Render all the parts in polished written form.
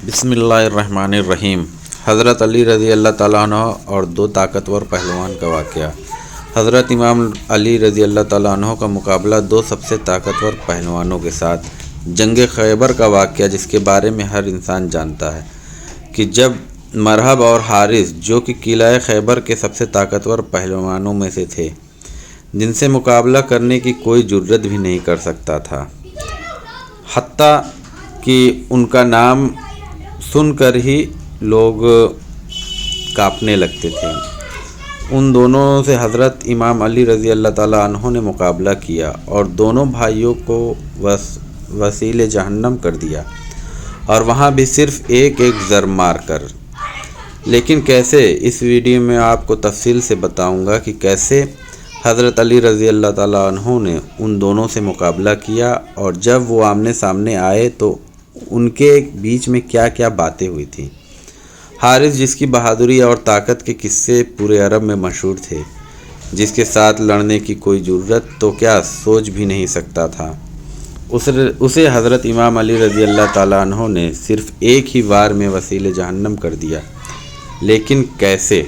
بسم اللہ الرحمن الرحیم۔ حضرت علی رضی اللہ تعالیٰ عنہ اور دو طاقتور پہلوان کا واقعہ۔ حضرت امام علی رضی اللہ تعالیٰ عنہ کا مقابلہ دو سب سے طاقتور پہلوانوں کے ساتھ جنگ خیبر کا واقعہ، جس کے بارے میں ہر انسان جانتا ہے کہ جب مرحب اور حارث، جو کہ قلعہ خیبر کے سب سے طاقتور پہلوانوں میں سے تھے، جن سے مقابلہ کرنے کی کوئی جرت بھی نہیں کر سکتا تھا، حتیٰ کہ ان کا نام سن کر ہی لوگ کانپنے لگتے تھے، ان دونوں سے حضرت امام علی رضی اللہ تعالیٰ عنہ نے مقابلہ کیا اور دونوں بھائیوں کو وسیلے جہنم کر دیا، اور وہاں بھی صرف ایک زر مار کر۔ لیکن کیسے، اس ویڈیو میں آپ کو تفصیل سے بتاؤں گا کہ کیسے حضرت علی رضی اللہ تعالیٰ عنہ نے ان دونوں سے مقابلہ کیا، اور جب وہ آمنے سامنے آئے تو ان کے بیچ میں کیا کیا باتیں ہوئی تھیں۔ حارث، جس کی بہادری اور طاقت کے قصے پورے عرب میں مشہور تھے، جس کے ساتھ لڑنے کی کوئی جرت تو کیا سوچ بھی نہیں سکتا تھا، اسے حضرت امام علی رضی اللہ تعالیٰ عنہ نے صرف ایک ہی وار میں وسیلے جہنم کر دیا۔ لیکن کیسے؟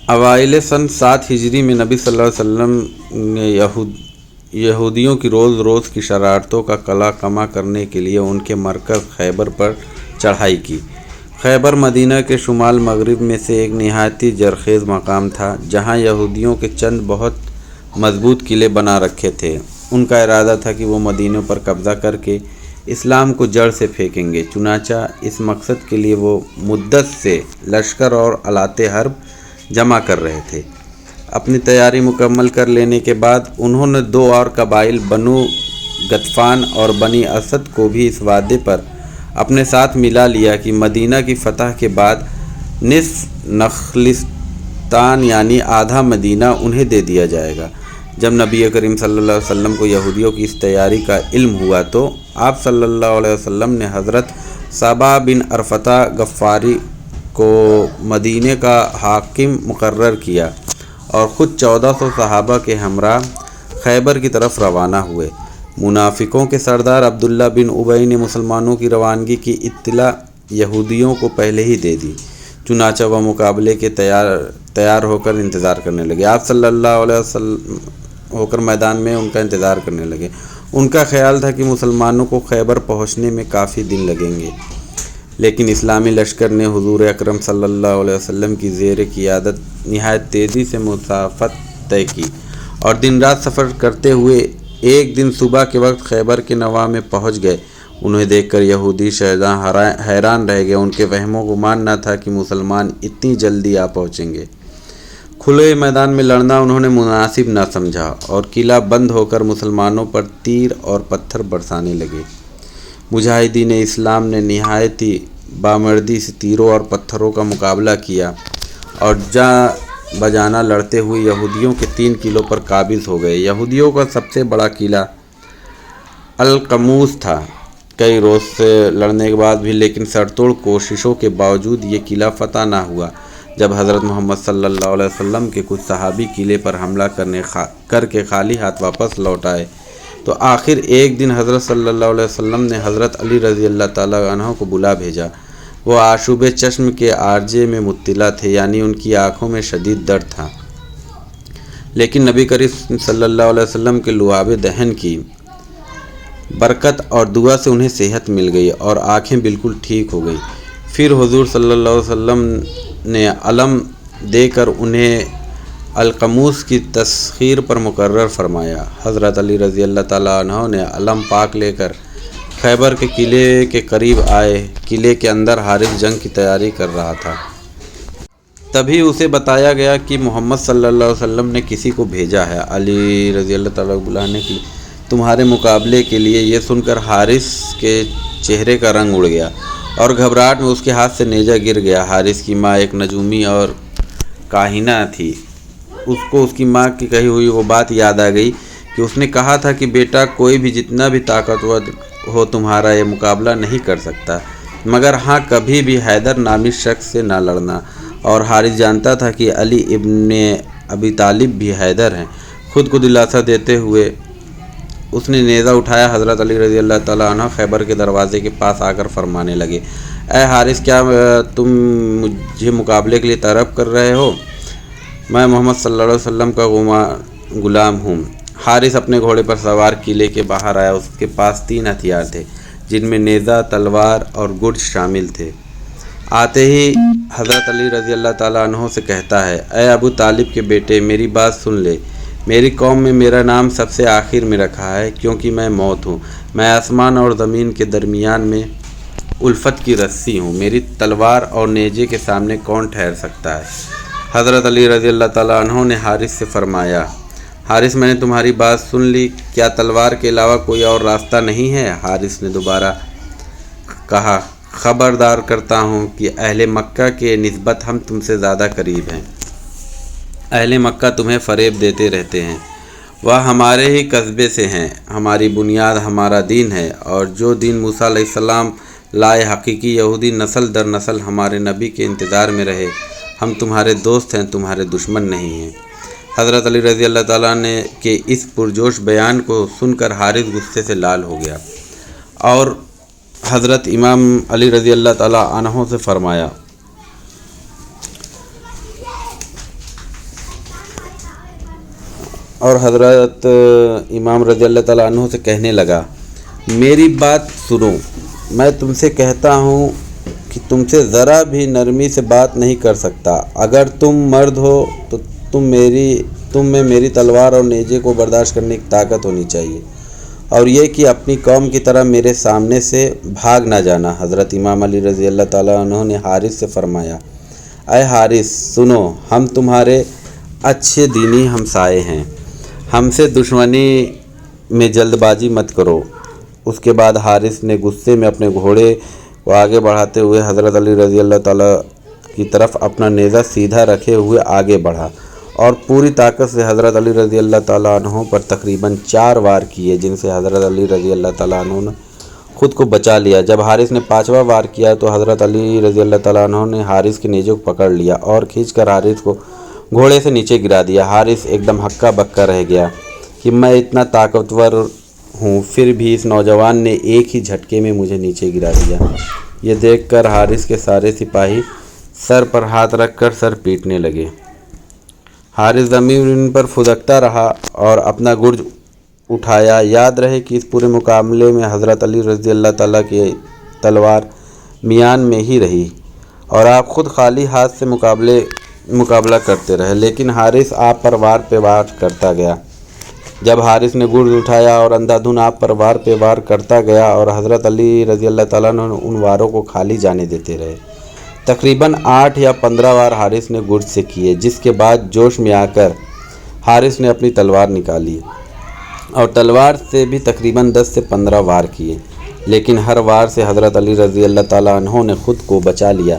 اوائل سن 7 ہجری میں نبی صلی اللہ علیہ وسلم نے یہودیوں کی روز روز کی شرارتوں کا قلع کما کرنے کے لیے ان کے مرکز خیبر پر چڑھائی کی۔ خیبر مدینہ کے شمال مغرب میں سے ایک نہایت ہی زرخیز مقام تھا، جہاں یہودیوں کے چند بہت مضبوط قلعے بنا رکھے تھے۔ ان کا ارادہ تھا کہ وہ مدینہ پر قبضہ کر کے اسلام کو جڑ سے پھینکیں گے۔ چنانچہ اس مقصد کے لیے وہ مدت سے لشکر اور آلات حرب جمع کر رہے تھے۔ اپنی تیاری مکمل کر لینے کے بعد انہوں نے 2 اور قبائل بنو غطفان اور بنی اسد کو بھی اس وعدے پر اپنے ساتھ ملا لیا کہ مدینہ کی فتح کے بعد نصف نخلستان یعنی آدھا مدینہ انہیں دے دیا جائے گا۔ جب نبی کریم صلی اللہ علیہ وسلم کو یہودیوں کی اس تیاری کا علم ہوا تو آپ صلی اللہ علیہ وسلم نے حضرت صبا بن عرفتہ غفاری کو مدینہ کا حاکم مقرر کیا اور خود 1400 صحابہ کے ہمراہ خیبر کی طرف روانہ ہوئے۔ منافقوں کے سردار عبداللہ بن ابی نے مسلمانوں کی روانگی کی اطلاع یہودیوں کو پہلے ہی دے دی، چنانچہ وہ مقابلے کے تیار ہو کر انتظار کرنے لگے۔ آپ صلی اللہ علیہ وسلم ہو کر میدان میں ان کا انتظار کرنے لگے۔ ان کا خیال تھا کہ مسلمانوں کو خیبر پہنچنے میں کافی دن لگیں گے، لیکن اسلامی لشکر نے حضور اکرم صلی اللہ علیہ وسلم کی زیر قیادت نہایت تیزی سے مسافت طے کی اور دن رات سفر کرتے ہوئے ایک دن صبح کے وقت خیبر کے نواح میں پہنچ گئے۔ انہیں دیکھ کر یہودی شہزاں حیران رہ گئے، ان کے وہم و گمان نہ تھا کہ مسلمان اتنی جلدی آ پہنچیں گے۔ کھلے میدان میں لڑنا انہوں نے مناسب نہ سمجھا اور قلعہ بند ہو کر مسلمانوں پر تیر اور پتھر برسانے لگے۔ مجاہدین اسلام نے نہایت ہی بامردی سے تیروں اور پتھروں کا مقابلہ کیا اور جاں بجانہ لڑتے ہوئے یہودیوں کے 3 قلعوں پر قابض ہو گئے۔ یہودیوں کا سب سے بڑا قلعہ القموس تھا۔ کئی روز سے لڑنے کے بعد بھی لیکن سرتوڑ کوششوں کے باوجود یہ قلعہ فتح نہ ہوا۔ جب حضرت محمد صلی اللہ علیہ وسلم کے کچھ صحابی قلعے پر حملہ کر کے خالی ہاتھ واپس لوٹ آئے تو آخر ایک دن حضرت صلی اللہ علیہ وسلم نے حضرت علی رضی اللہ تعالیٰ عنہ کو بلا بھیجا۔ وہ آشوب چشم کے عارضے میں مبتلا تھے، یعنی ان کی آنکھوں میں شدید درد تھا، لیکن نبی کریم صلی اللہ علیہ وسلم کے لعاب دہن کی برکت اور دعا سے انہیں صحت مل گئی اور آنکھیں بالکل ٹھیک ہو گئی۔ پھر حضور صلی اللہ علیہ وسلم نے علم دے کر انہیں القموس کی تسخیر پر مقرر فرمایا۔ حضرت علی رضی اللہ تعالیٰ عنہ نے علم پاک لے کر خیبر کے قلعے کے قریب آئے۔ قلعے کے اندر حارث جنگ کی تیاری کر رہا تھا۔ تبھی اسے بتایا گیا کہ محمد صلی اللہ علیہ وسلم نے کسی کو بھیجا ہے علی رضی اللہ تعالیٰ کو بلانے کے لیے تمہارے مقابلے کے لیے۔ یہ سن کر حارث کے چہرے کا رنگ اڑ گیا اور گھبراہٹ میں اس کے ہاتھ سے نیزہ گر گیا۔ حارث کی ماں ایک نجومی اور کاہنہ تھی۔ اس کو اس کی ماں کی کہی ہوئی وہ بات یاد آ گئی کہ اس نے کہا تھا کہ بیٹا، کوئی بھی جتنا بھی طاقتور ہو تمہارا یہ مقابلہ نہیں کر سکتا، مگر ہاں کبھی بھی حیدر نامی شخص سے نہ لڑنا۔ اور حارث جانتا تھا کہ علی ابن ابی طالب بھی حیدر ہیں۔ خود کو دلاسا دیتے ہوئے اس نے نیزہ اٹھایا۔ حضرت علی رضی اللہ تعالیٰ عنہ خیبر کے دروازے کے پاس آ کر فرمانے لگے، اے حارث، کیا تم مجھے مقابلے کے لیے طلب کر رہے ہو؟ میں محمد صلی اللہ علیہ وسلم کا غلام ہوں۔ حارث اپنے گھوڑے پر سوار قلعے کے باہر آیا۔ اس کے پاس 3 ہتھیار تھے جن میں نیزہ، تلوار اور گرز شامل تھے۔ آتے ہی حضرت علی رضی اللہ تعالیٰ عنہ سے کہتا ہے، اے ابو طالب کے بیٹے، میری بات سن لے۔ میری قوم میں میرا نام سب سے آخر میں رکھا ہے کیونکہ میں موت ہوں۔ میں آسمان اور زمین کے درمیان میں الفت کی رسی ہوں۔ میری تلوار اور نیزے کے سامنے کون ٹھہر سکتا ہے؟ حضرت علی رضی اللہ تعالیٰ عنہ نے حارث سے فرمایا، حارث، میں نے تمہاری بات سن لی، کیا تلوار کے علاوہ کوئی اور راستہ نہیں ہے؟ حارث نے دوبارہ کہا، خبردار کرتا ہوں کہ اہل مکہ کے نسبت ہم تم سے زیادہ قریب ہیں۔ اہل مکہ تمہیں فریب دیتے رہتے ہیں، وہ ہمارے ہی قصبے سے ہیں۔ ہماری بنیاد ہمارا دین ہے، اور جو دین موسیٰ علیہ السلام لائے، حقیقی یہودی نسل در نسل ہمارے نبی کے انتظار میں رہے۔ ہم تمہارے دوست ہیں، تمہارے دشمن نہیں ہیں۔ حضرت علی رضی اللہ تعالیٰ نے کے اس پرجوش بیان کو سن کر حارث غصے سے لال ہو گیا اور حضرت امام علی رضی اللہ تعالیٰ عنہ سے فرمایا، اور حضرت امام رضی اللہ تعالیٰ عنہ سے کہنے لگا، میری بات سنو، میں تم سے کہتا ہوں کہ تم سے ذرا بھی نرمی سے بات نہیں کر سکتا۔ اگر تم مرد ہو تو تم میں میری تلوار اور نیزے کو برداشت کرنے کی طاقت ہونی چاہیے، اور یہ کہ اپنی قوم کی طرح میرے سامنے سے بھاگ نہ جانا۔ حضرت امام علی رضی اللہ تعالیٰ عنہ نے حارث سے فرمایا، اے حارث، سنو، ہم تمہارے اچھے دینی ہمسائے ہیں، ہم سے دشمنی میں جلد بازی مت کرو۔ اس کے بعد حارث نے غصے میں اپنے گھوڑے کو آگے بڑھاتے ہوئے حضرت علی رضی اللہ تعالیٰ کی طرف اپنا نیزہ سیدھا رکھے ہوئے آگے بڑھا اور پوری طاقت سے حضرت علی رضی اللہ تعالیٰ عنہ پر تقریباً 4 وار کیے، جن سے حضرت علی رضی اللہ تعالیٰ عنہ نے خود کو بچا لیا۔ جب حارث نے 5واں وار کیا تو حضرت علی رضی اللہ تعالیٰ عنہ نے حارث کے نیزے کو پکڑ لیا اور کھینچ کر حارث کو گھوڑے سے نیچے گرا دیا۔ حارث ایک دم ہکا بکا رہ گیا کہ میں اتنا طاقتور ہوں، پھر بھی اس نوجوان نے ایک ہی جھٹکے میں مجھے نیچے گرا دیا۔ یہ دیکھ کر حارث کے سارے سپاہی سر پر ہاتھ رکھ کر سر پیٹنے لگے۔ حارث زمین پر پھدکتا رہا اور اپنا گرز اٹھایا۔ یاد رہے کہ اس پورے مقابلے میں حضرت علی رضی اللہ تعالیٰ کی تلوار میان میں ہی رہی اور آپ خود خالی ہاتھ سے مقابلہ کرتے رہے، لیکن حارث آپ پر وار پہ وار کرتا گیا۔ جب حارث نے گرز اٹھایا اور اندھا دھند آپ پر وار پہ وار کرتا گیا اور حضرت علی رضی اللہ تعالیٰ نے ان واروں کو خالی جانے دیتے رہے۔ تقریباً 8 یا 15 وار حارث نے گرز سے کیے، جس کے بعد جوش میں آ کر حارث نے اپنی تلوار نکالی اور تلوار سے بھی تقریباً 10 سے 15 وار کیے، لیکن ہر وار سے حضرت علی رضی اللہ تعالیٰ عنہ نے خود کو بچا لیا۔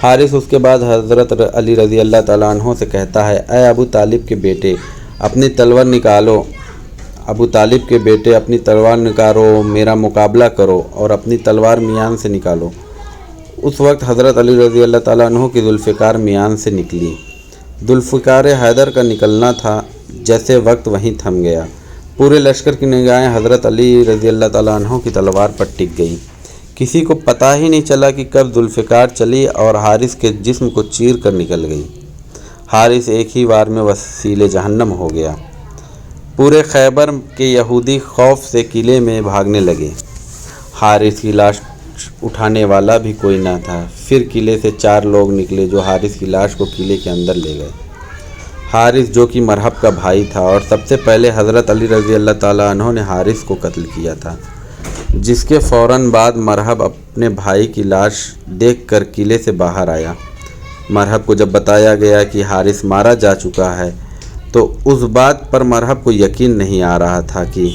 حارث اس کے بعد حضرت علی رضی اللہ تعالیٰ عنہ سے کہتا ہے، اے ابو طالب کے بیٹے، اپنی تلوار نکالو۔ ابو طالب کے بیٹے، اپنی تلوار نکالو، میرا مقابلہ کرو اور اپنی تلوار میان سے نکالو۔ اس وقت حضرت علی رضی اللہ تعالیٰ عنہ کی ذوالفقار میان سے نکلی۔ ذوالفقار حیدر کا نکلنا تھا، جیسے وقت وہیں تھم گیا۔ پورے لشکر کی نگاہیں حضرت علی رضی اللہ تعالیٰ عنہ کی تلوار پر ٹک گئیں۔ کسی کو پتہ ہی نہیں چلا کہ کب ذوالفقار چلی اور حارث کے جسم کو چیر کر نکل گئی۔ حارث ایک ہی وار میں وسیلے جہنم ہو گیا۔ پورے خیبر کے یہودی خوف سے قلعے میں بھاگنے لگے۔ حارث کی لاش اٹھانے والا بھی کوئی نہ تھا۔ پھر قلعے سے 4 لوگ نکلے جو حارث کی لاش کو قلعے کے اندر لے گئے۔ حارث جو کہ مرحب کا بھائی تھا اور سب سے پہلے حضرت علی رضی اللہ تعالیٰ عنہ نے حارث کو قتل کیا تھا، جس کے فوراً بعد مرحب اپنے بھائی کی لاش دیکھ کر قلعے سے باہر آیا۔ مرحب کو جب بتایا گیا کہ حارث مارا جا چکا ہے تو اس بات پر مرحب کو یقین نہیں آ رہا تھا کہ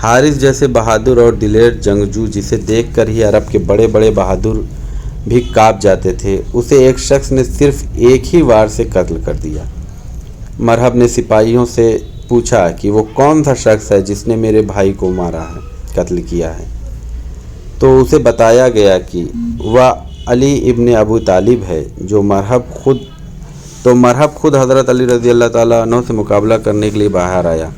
حارث جیسے بہادر اور دلیر جنگجو، جسے دیکھ کر ہی عرب کے بڑے بڑے بہادر بھی کانپ جاتے تھے، اسے ایک شخص نے صرف ایک ہی وار سے قتل کر دیا۔ مرحب نے سپاہیوں سے پوچھا کہ وہ کون سا شخص ہے جس نے میرے بھائی کو مارا ہے، قتل کیا ہے، تو اسے بتایا گیا کہ وہ علی ابن ابو طالب ہے۔ مرحب خود حضرت علی رضی اللہ تعالیٰ عنہ سے مقابلہ کرنے کے لیے باہر آیا۔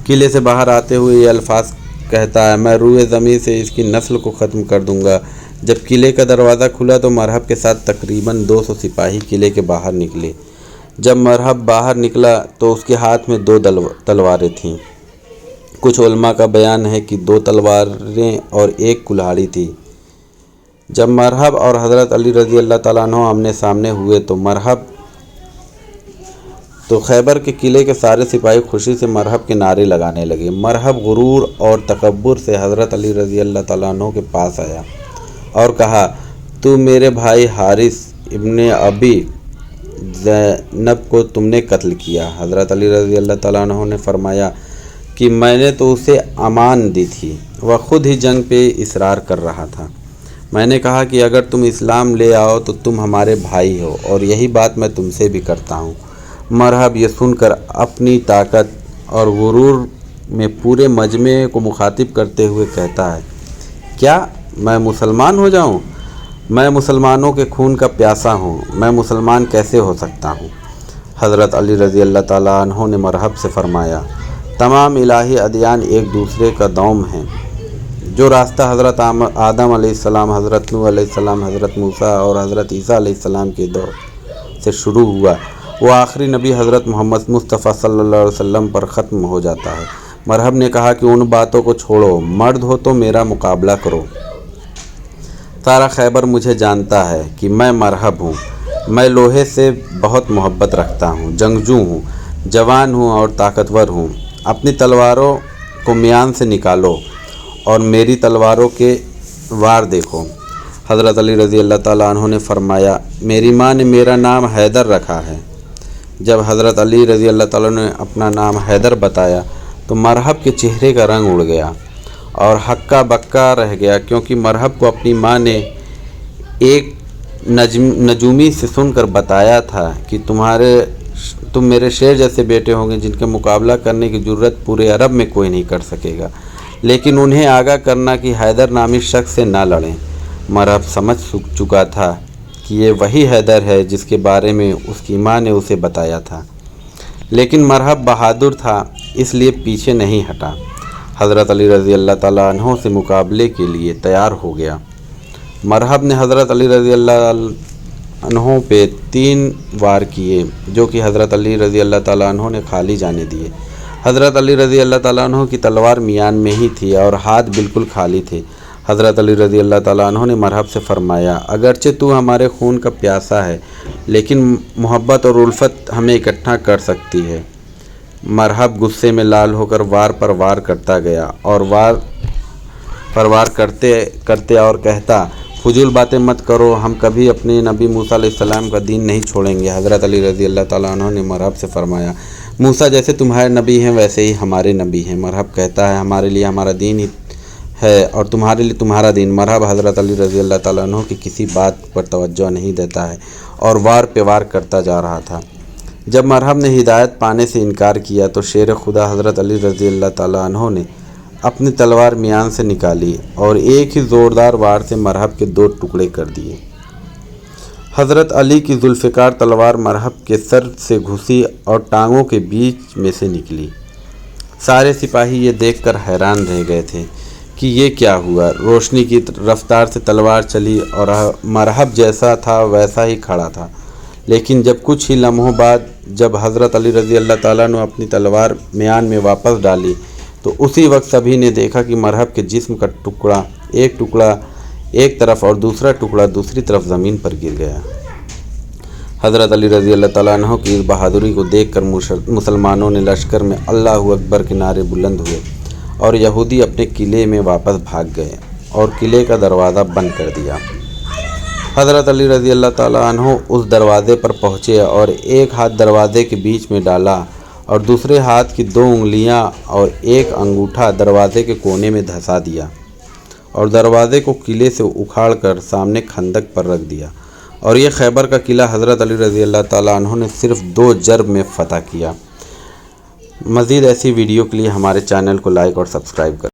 قلعے سے باہر آتے ہوئے یہ الفاظ کہتا ہے، میں روئے زمین سے اس کی نسل کو ختم کر دوں گا۔ جب قلعے کا دروازہ کھلا تو مرحب کے ساتھ تقریباً 200 سپاہی قلعے کے باہر نکلے۔ جب مرحب باہر نکلا تو اس کے ہاتھ میں 2 تلواریں تھیں۔ کچھ علماء کا بیان ہے کہ 2 تلواریں اور 1 کلہاڑی تھی۔ جب مرحب اور حضرت علی رضی اللہ تعالیٰ عنہ آمنے سامنے ہوئے تو خیبر کے قلعے کے سارے سپاہی خوشی سے مرحب کے نعرے لگانے لگے۔ مرحب غرور اور تکبر سے حضرت علی رضی اللہ تعالیٰ عنہ کے پاس آیا اور کہا، تو میرے بھائی حارث ابن ابی زینب کو تم نے قتل کیا۔ حضرت علی رضی اللہ تعالیٰ عنہ نے فرمایا کہ میں نے تو اسے امان دی تھی، وہ خود ہی جنگ پہ اصرار کر رہا تھا۔ میں نے کہا کہ اگر تم اسلام لے آؤ تو تم ہمارے بھائی ہو، اور یہی بات میں تم سے بھی کرتا ہوں۔ مرحب یہ سن کر اپنی طاقت اور غرور میں پورے مجمع کو مخاطب کرتے ہوئے کہتا ہے، کیا میں مسلمان ہو جاؤں؟ میں مسلمانوں کے خون کا پیاسا ہوں، میں مسلمان کیسے ہو سکتا ہوں؟ حضرت علی رضی اللہ تعالیٰ عنہ نے مرحب سے فرمایا، تمام الہی ادیان ایک دوسرے کا دوم ہیں۔ جو راستہ حضرت آدم علیہ السلام، حضرت نوح علیہ السلام، حضرت موسیٰ اور حضرت عیسیٰ علیہ السلام کے دور سے شروع ہوا، وہ آخری نبی حضرت محمد مصطفیٰ صلی اللہ علیہ وسلم پر ختم ہو جاتا ہے۔ مرحب نے کہا کہ ان باتوں کو چھوڑو، مرد ہو تو میرا مقابلہ کرو۔ سارا خیبر مجھے جانتا ہے کہ میں مرحب ہوں۔ میں لوہے سے بہت محبت رکھتا ہوں، جنگجو ہوں، جوان ہوں اور طاقتور ہوں۔ اپنی تلواروں کو میان سے نکالو اور میری تلواروں کے وار دیکھو۔ حضرت علی رضی اللہ تعالیٰ عنہ نے فرمایا، میری ماں نے میرا نام حیدر رکھا ہے۔ جب حضرت علی رضی اللہ تعالیٰ نے اپنا نام حیدر بتایا تو مرحب کے چہرے کا رنگ اڑ گیا اور ہکا بکا رہ گیا، کیونکہ مرحب کو اپنی ماں نے ایک نجومی سے سن کر بتایا تھا کہ تم میرے شیر جیسے بیٹے ہوں گے جن کے مقابلہ کرنے کی جرت پورے عرب میں کوئی نہیں کر سکے گا، لیکن انہیں آگاہ کرنا کہ حیدر نامی شخص سے نہ لڑیں۔ مرحب سمجھ چکا تھا کہ یہ وہی حیدر ہے جس کے بارے میں اس کی ماں نے اسے بتایا تھا، لیکن مرحب بہادر تھا اس لیے پیچھے نہیں ہٹا۔ حضرت علی رضی اللہ تعالیٰ عنہ سے مقابلے کے لیے تیار ہو گیا۔ مرحب نے حضرت علی رضی اللہ عنہ پہ 3 وار کیے، جو کہ حضرت علی رضی اللہ تعالیٰ عنہ نے خالی جانے دیے۔ حضرت علی رضی اللہ تعالیٰ عنہ کی تلوار میان میں ہی تھی اور ہاتھ بالکل خالی تھے۔ حضرت علی رضی اللہ تعالیٰ عنہ نے مرحب سے فرمایا، اگرچہ تو ہمارے خون کا پیاسا ہے لیکن محبت اور الفت ہمیں اکٹھا کر سکتی ہے۔ مرحب غصے میں لال ہو کر وار پر وار کرتا گیا اور وار پر وار کرتے اور کہتا، فضول باتیں مت کرو، ہم کبھی اپنے نبی موسیٰ علیہ السلام کا دین نہیں چھوڑیں گے۔ حضرت علی رضی اللہ تعالیٰ عنہ نے مرحب سے فرمایا، موسیٰ جیسے تمہارے نبی ہیں ویسے ہی ہمارے نبی ہیں۔ مرحب کہتا ہے، ہمارے لیے ہمارا دین ہی ہے اور تمہارے لیے تمہارا دین۔ مرحب حضرت علی رضی اللہ تعالیٰ عنہ کی کسی بات پر توجہ نہیں دیتا ہے اور وار پہ وار کرتا جا رہا تھا۔ جب مرحب نے ہدایت پانے سے انکار کیا تو شیر خدا حضرت علی رضی اللہ تعالیٰ عنہ نے اپنی تلوار میان سے نکالی اور ایک ہی زوردار وار سے مرحب کے 2 ٹکڑے کر دیے۔ حضرت علی کی ذوالفقار تلوار مرحب کے سر سے گھسی اور ٹانگوں کے بیچ میں سے نکلی۔ سارے سپاہی یہ دیکھ کر حیران رہ گئے تھے کہ یہ کیا ہوا۔ روشنی کی رفتار سے تلوار چلی اور مرحب جیسا تھا ویسا ہی کھڑا تھا، لیکن جب کچھ ہی لمحوں بعد جب حضرت علی رضی اللہ تعالیٰ نے اپنی تلوار میان میں واپس ڈالی تو اسی وقت سبھی نے دیکھا کہ مرحب کے جسم کا ایک ٹکڑا ایک طرف اور دوسرا ٹکڑا دوسری طرف زمین پر گر گیا۔ حضرت علی رضی اللہ تعالیٰ عنہ کی اس بہادری کو دیکھ کر مسلمانوں نے لشکر میں اللہ اکبر کے نعرے بلند ہوئے اور یہودی اپنے قلعے میں واپس بھاگ گئے اور قلعے کا دروازہ بند کر دیا۔ حضرت علی رضی اللہ تعالیٰ عنہ اس دروازے پر پہنچے اور ایک ہاتھ دروازے کے بیچ میں ڈالا اور دوسرے ہاتھ کی 2 انگلیاں اور ایک انگوٹھا دروازے کے کونے میں دھسا دیا اور دروازے کو قلعے سے اکھاڑ کر سامنے خندق پر رکھ دیا، اور یہ خیبر کا قلعہ حضرت علی رضی اللہ تعالیٰ عنہ نے صرف 2 ضرب میں فتح کیا۔ مزید ایسی ویڈیو کے لیے ہمارے چینل کو لائک اور سبسکرائب کریں۔